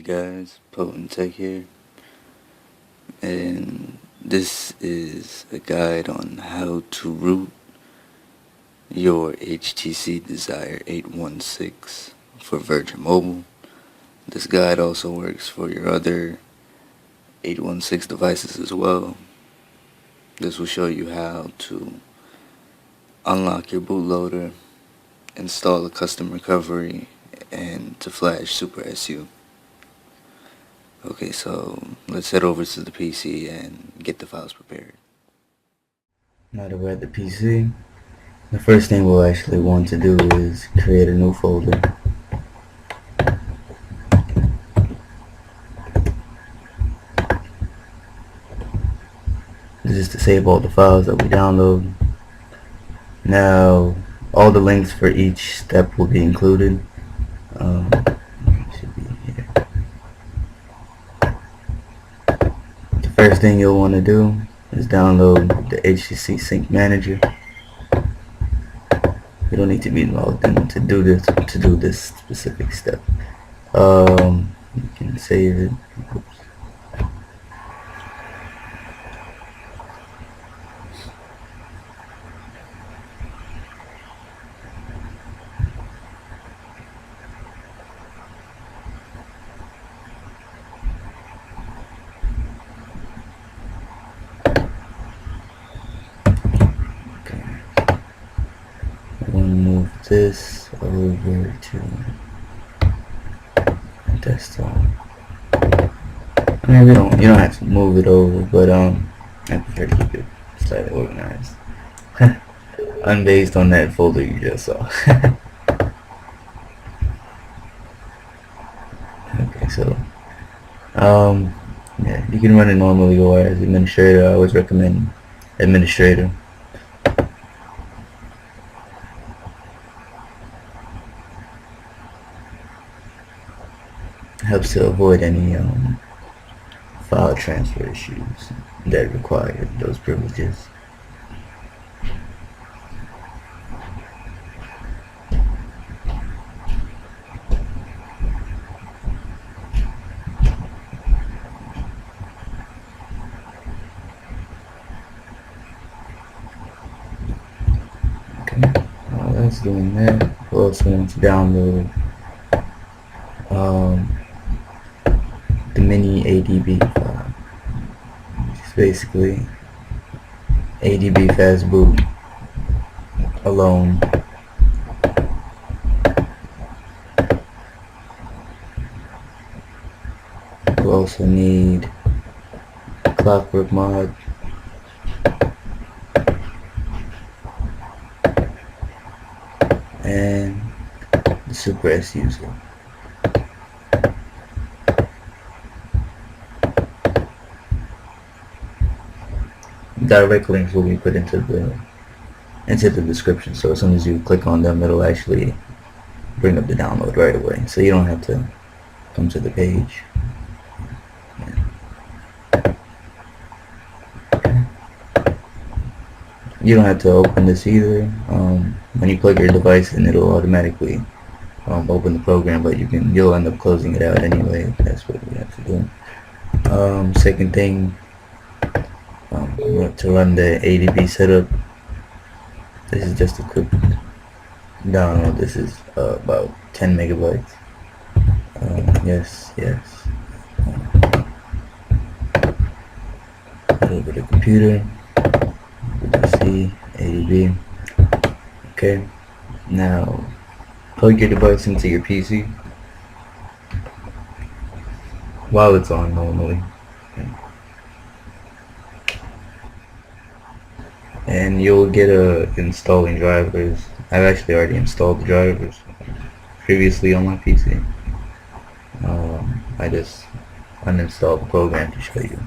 guys, Potent Tech here, and this is a guide on how to root your HTC Desire 816 for Virgin Mobile. This guide also works for your other 816 devices as well. This will show you how to unlock your bootloader, install a custom recovery, and to flash Super SU. Okay, so let's head over to the PC and get the files prepared. Now that we're at the PC, the first thing we'll actually want to do is create a new folder. This is to save all the files that we download. Now, all the links for each step will be included. Should be here. The first thing you'll want to do is download the HTC Sync Manager. You don't need to be logged in to do this specific step. You can save it. Oops. Move this over to desktop. I mean, you don't have to move it over, but I prefer to keep it slightly organized. Unbased on that folder you just saw. Okay, so yeah, you can run it normally or as administrator. I always recommend administrator. Helps to avoid any file transfer issues that require those privileges. Okay, while that's doing that, we're also going to download the mini ADB file, which is basically ADB fast boot alone. We'll also need Clockwork mod, and the Super S user. Direct links will be put into the description, so as soon as you click on them, it'll actually bring up the download right away, so you don't have to come to the page. Yeah. Okay. You don't have to open this either. When you plug your device in, it'll automatically open the program, but you'll end up closing it out anyway. That's what we have to do. Second thing, to run the ADB setup, this is just a quick download. This is about 10 megabytes. Yes. Over the computer, PC, ADB. Okay, now plug your device into your PC while it's on normally. Okay. And you'll get installing drivers. I've actually already installed the drivers previously on my PC. I just uninstalled the program to show you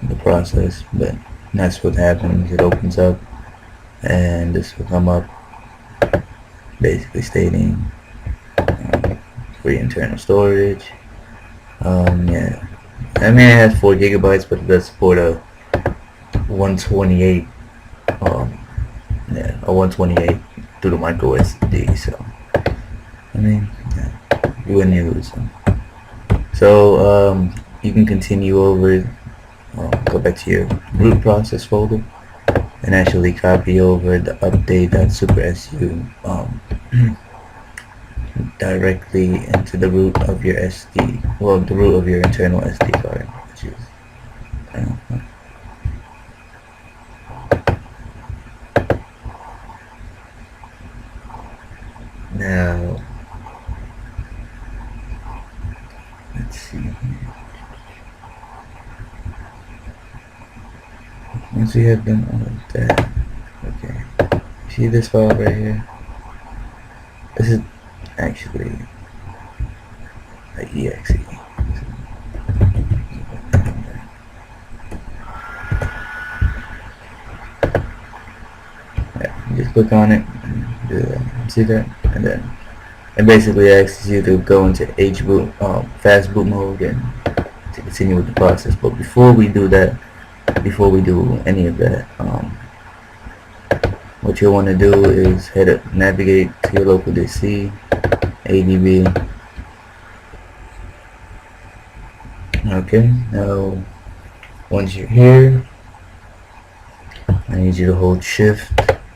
the process, but that's what happens. It opens up and this will come up basically stating free internal storage. Yeah, I mean it has 4 gigabytes, but it does support a 128 a 128 through the micro SD, so I mean, yeah, you wouldn't use them. So you can continue over, go back to your root process folder and actually copy over the update.supersu directly into the root of your SD, well, the root of your internal SD card, which is now. Let's see. Once we have done all of that, okay. See this file right here? This is actually an exe. Yeah, you just click on it, and do that. See that? And then it basically asks you to go into hboot, fast boot mode, and to continue with the process. But before we do that, before we do any of that, what you'll want to do is navigate to your local DC, ADB. Okay, now once you're here, I need you to hold shift,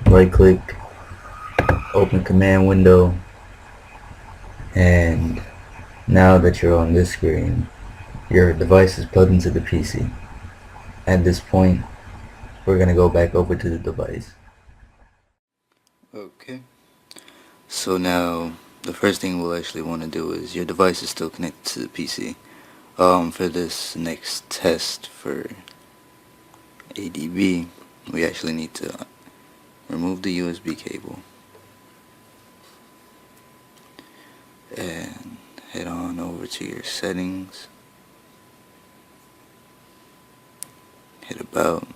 right click, open command window, and now that you're on this screen, your device is plugged into the PC. At this point, we're going to go back over to the device. Okay. So now, the first thing we'll actually want to do is your device is still connected to the PC. For this next test for ADB, we actually need to remove the USB cable and head on over to your settings, hit about,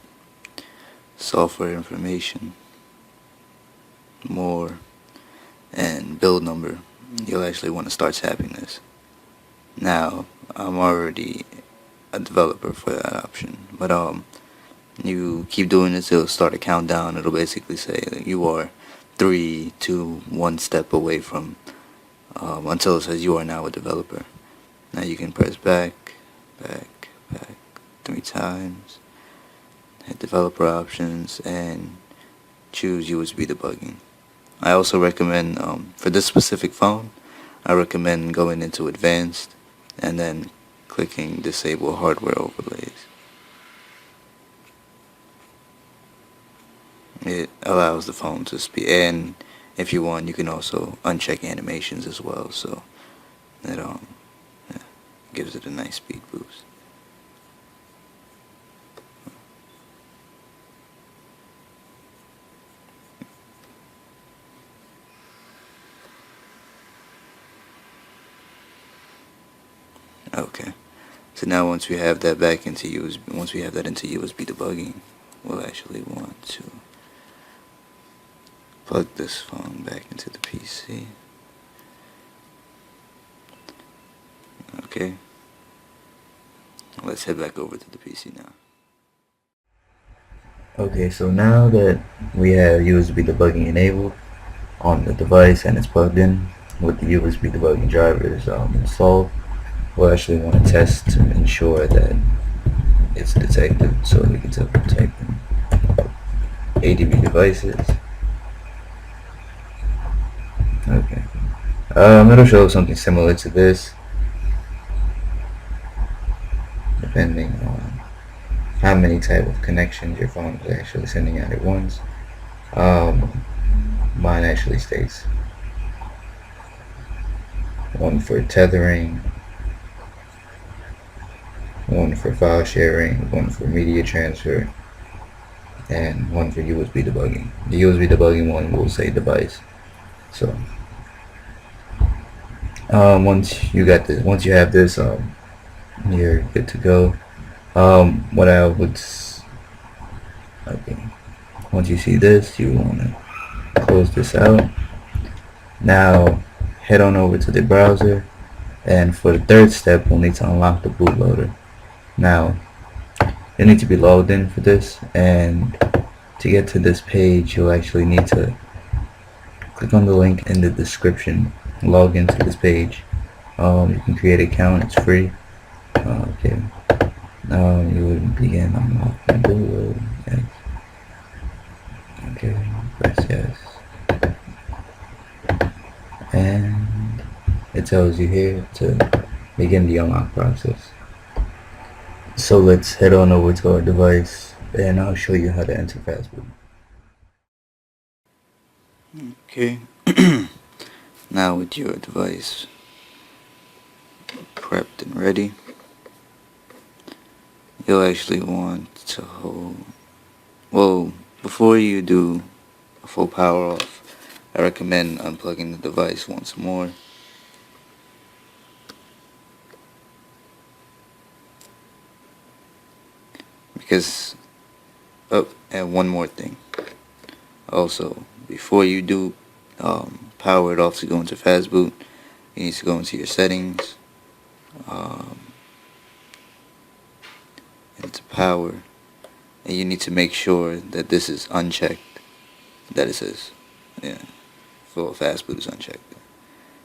software information, more, and build number. You'll actually want to start tapping this. Now, I'm already a developer for that option, but you keep doing this, it'll start a countdown. It'll basically say that you are 3, 2, 1 step away from, until it says you are now a developer. Now you can press back 3 times, hit developer options, and choose USB debugging. I also recommend, for this specific phone, I recommend going into advanced and then clicking disable hardware overlays. It allows the phone to speed, and if you want, you can also uncheck animations as well, so that gives it a nice speed boost. Okay, so now once we have that into USB debugging, we'll actually want to plug this phone back into the PC. Okay, let's head back over to the PC now. Okay, so now that we have USB debugging enabled on the device and it's plugged in with the USB debugging drivers installed, we'll actually want to test to ensure that it's detected. So we can type in ADB devices. Okay, it'll show something similar to this, depending on how many type of connections your phone is actually sending out at once. Mine actually states one for tethering, one for file sharing, one for media transfer, and one for USB debugging. The USB debugging one will say device. So once you have this, you're good to go. Once you see this, you want to close this out. Now head on over to the browser, and for the third step, we'll need to unlock the bootloader. Now you need to be logged in for this, and to get to this page, you'll actually need to click on the link in the description, log into this page. You can create an account, it's free. Okay. You would begin unlocking Bootloader. Yes. Okay. Press yes. And it tells you here to begin the unlock process. So let's head on over to our device and I'll show you how to enter password. Okay. Now with your device prepped and ready, you'll actually want to hold, well, before you do a full power off, I recommend unplugging the device once more. Because, oh, and one more thing. Also, before you do power it off to go into fast boot, you need to go into your settings, um, into power, and you need to make sure that this is unchecked, that it says, yeah, full fast boot is unchecked.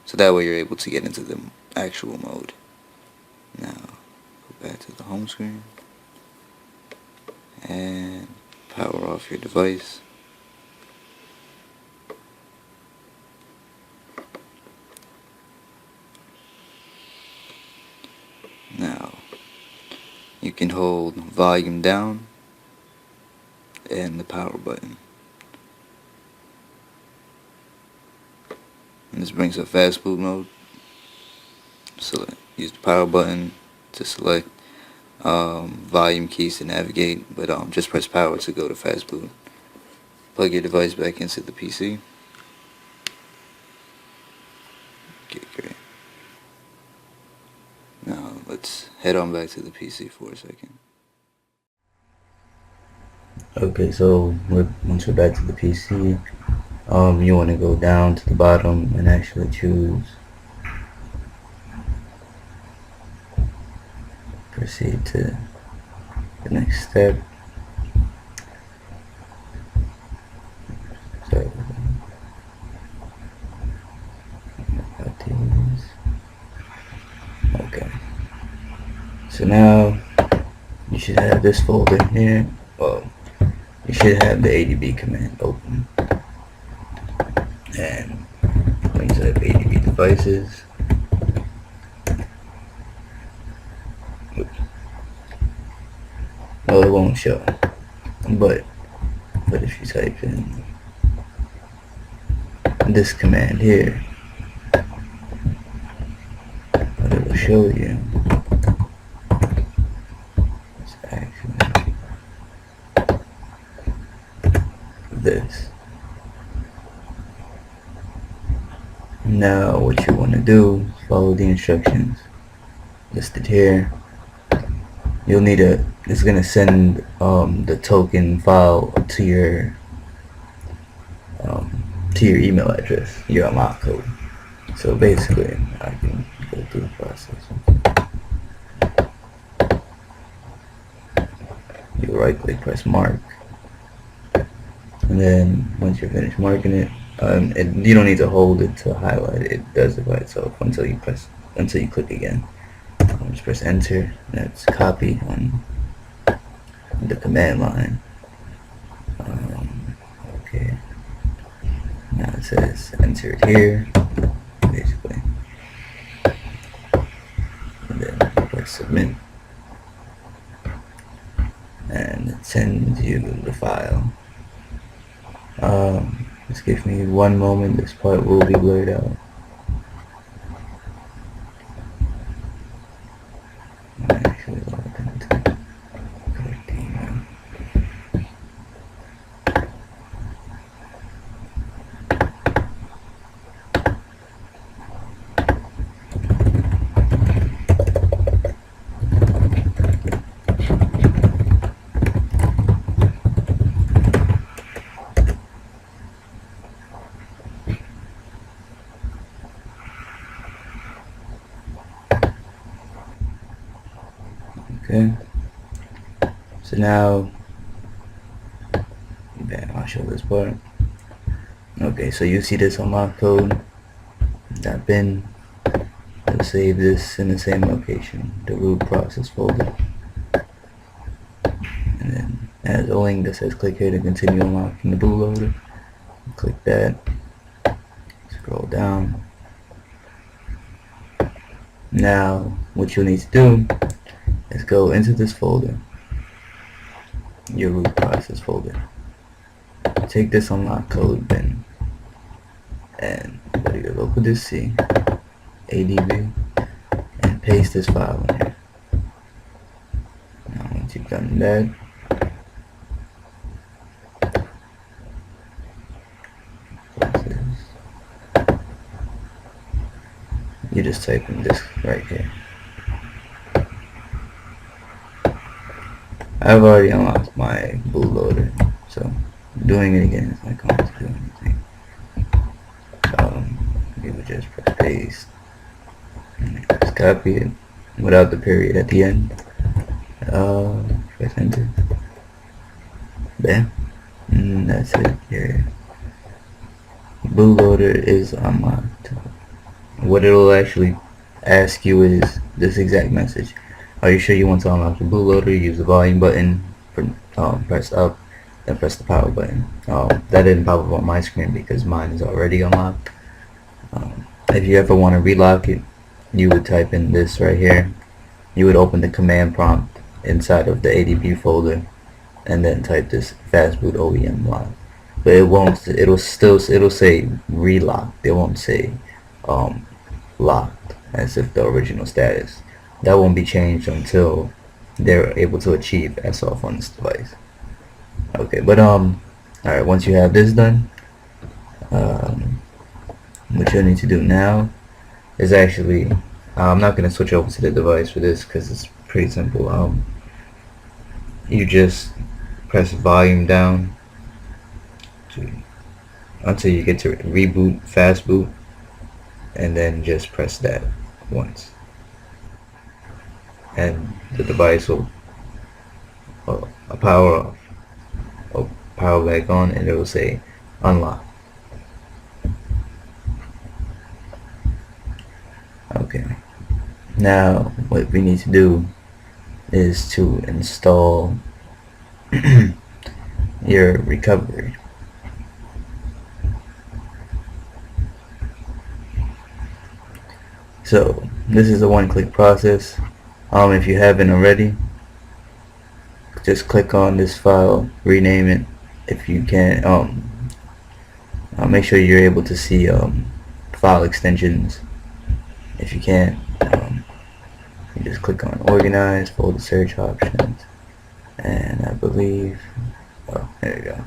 So that way you're able to get into the actual mode. Now, go back to the home screen, and power off your device. Now, you can hold volume down and the power button. And this brings up fast boot mode. So use the power button to select, volume keys to navigate, but just press power to go to fast boot. Plug your device back into the PC. Okay, great. Now let's head on back to the PC for a second. Okay, so once we're back to the PC, you want to go down to the bottom and actually choose proceed to the next step. So about these. Okay. So now you should have this folder here. Well, you should have the ADB command open. And brings up ADB devices. Well, it won't show, but if you type in this command here, what it will show you is actually this. Now what you want to do is follow the instructions listed here. You'll need it's going to send the token file to your email address, your unlock code. So basically, I can go through the process. You right click, press mark, and then once you're finished marking it, you don't need to hold it to highlight it. It does it by itself until you click again. Just press enter. That's copy on the command line. Okay. Now it says enter it here, basically, and then press submit, and it sends you the file. Just give me one moment. This part will be blurred out. I'm actually logged into the correct email. Okay. So now, I'll show this part. Okay, so you see this unlock code, that bin, you'll save this in the same location, the root process folder. And then as a link that says click here to continue unlocking the bootloader. Click that. Scroll down. Now what you'll need to do is go into this folder, your root process folder. Take this unlock code bin and go to your local disk C, ADB, and paste this file in here. Now once you've done that, you just type in this right here. I've already unlocked my bootloader, so doing it again is not going to do anything. You would just press paste, and just copy it without the period at the end. Press enter. Bam. And that's it. Your bootloader is unlocked. What it'll actually ask you is this exact message: are you sure you want to unlock the bootloader? Use the volume button, press up, then press the power button. That didn't pop up on my screen because mine is already unlocked. If you ever want to relock it, you would type in this right here. You would open the command prompt inside of the ADB folder and then type this fastboot OEM lock. But it won't. It'll say relocked. It won't say locked as if the original status. That won't be changed until they're able to achieve SOF on this device. Okay, but alright, once you have this done, what you'll need to do now is actually, I'm not going to switch over to the device for this because it's pretty simple. You just press volume down until you get to reboot, fast boot, and then just press that once, and the device will power off or power back on, and it will say unlock. Okay, now what we need to do is to install your recovery. So this is a one-click process. If you haven't already, just click on this file, rename it. If you can, make sure you're able to see file extensions. If you can't, you just click on organize, folder search options, and I believe, oh, there you go.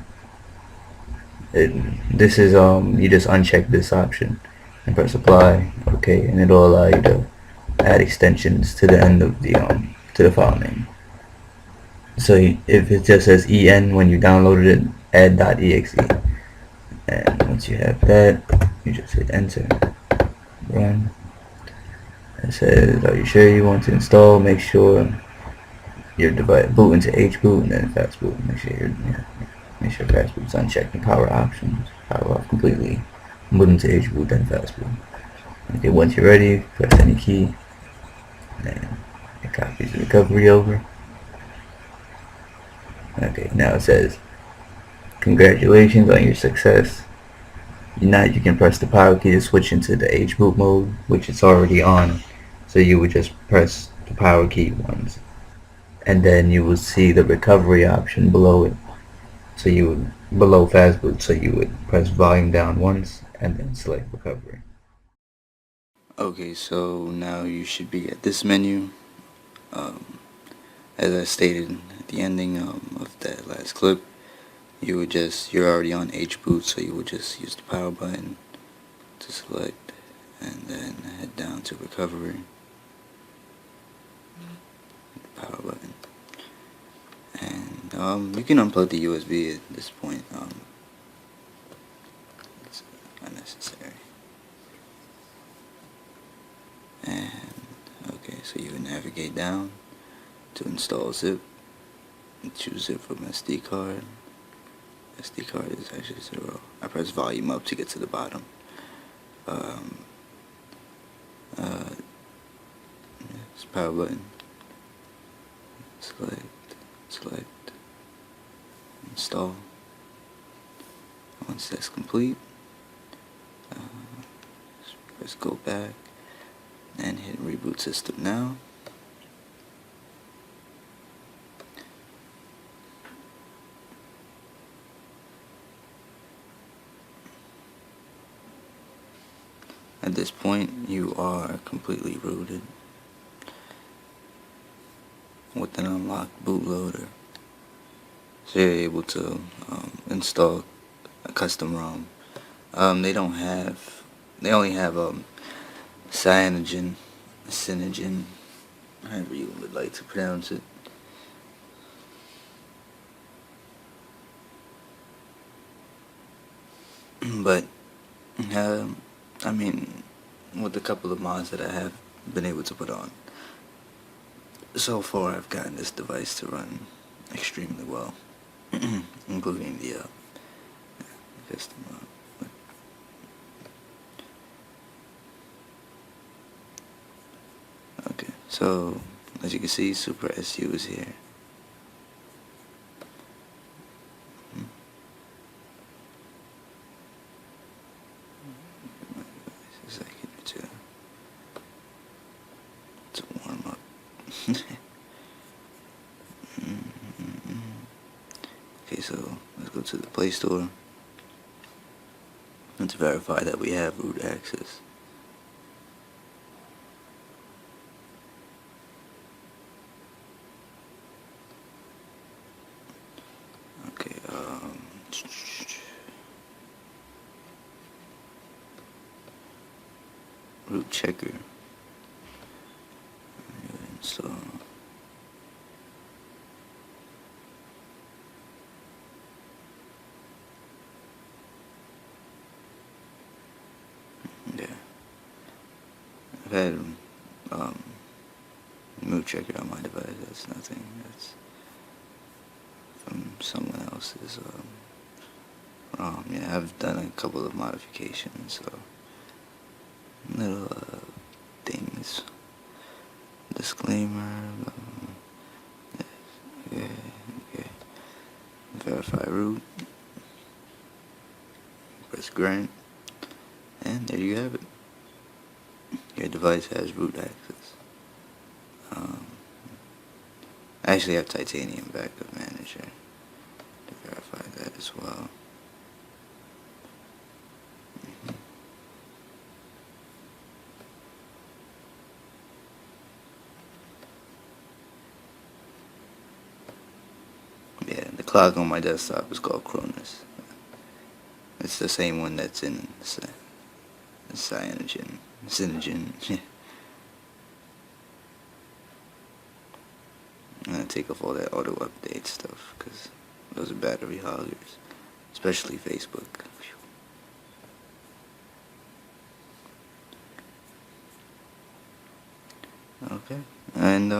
This is you just uncheck this option and press apply. Okay, and it'll allow you to add extensions to the end of the to the file name. So if it just says en when you downloaded it, add.exe, and once you have that, you just hit enter, run. It says, are you sure you want to install? Make sure your device boot into HBoot and then fast boot. Make sure fast boot's unchecked and power options, power off completely. Boot into HBoot, then fast boot. Okay, once you're ready, press any key, and it copies the recovery over. Okay, now it says, congratulations on your success. Now you can press the power key to switch into the HBoot mode, which it's already on. So you would just press the power key once, and then you will see the recovery option below it. So you would, below fast boot, so you would press volume down once and then select recovery. Okay, so now you should be at this menu. As I stated at the ending of that last clip, you're already on HBoot, so you would just use the power button to select and then head down to recovery, the power button, and you can unplug the USB at this point. It's unnecessary. And okay, so you would navigate down to install zip and choose zip from SD card. SD card is actually 0. I press volume up to get to the bottom. This power button. Select, install. Once that's complete, let's go back and hit reboot system now. At this point, you are completely rooted with an unlocked bootloader. So you're able to install a custom ROM. They only have cyanogen, however you would like to pronounce it. But I mean, with a couple of mods that I have been able to put on, so far I've gotten this device to run extremely well, including the custom mod. Okay, so as you can see, Super SU is here. A second to warm up. Okay, so let's go to the Play Store and to verify that we have root access. Okay, root checker. Install. Yeah, I've had root checker on my device. That's nothing. That's from someone else's ROM. Yeah, I've done a couple of modifications, so little things. Disclaimer. Yeah, okay. Verify root. Press grant, and there you have it. Your device has root access. I actually have Titanium Backup Manager to verify that as well. Yeah, the clock on my desktop is called Cronus. It's the same one that's in Cyanogen. I'm gonna take off all that auto update stuff because those are battery hoggers, especially Facebook. Okay, and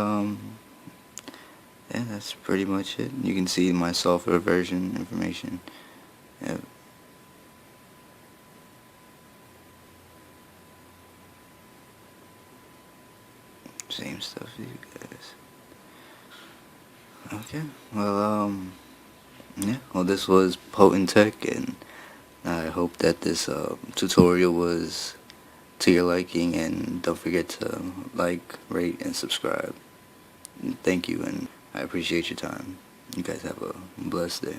yeah, that's pretty much it. You can see my software version information. Yep. Same stuff as you guys. Okay, well, yeah, well, this was Potent Tech, and I hope that this tutorial was to your liking, and don't forget to like, rate, and subscribe. Thank you, and I appreciate your time. You guys have a blessed day.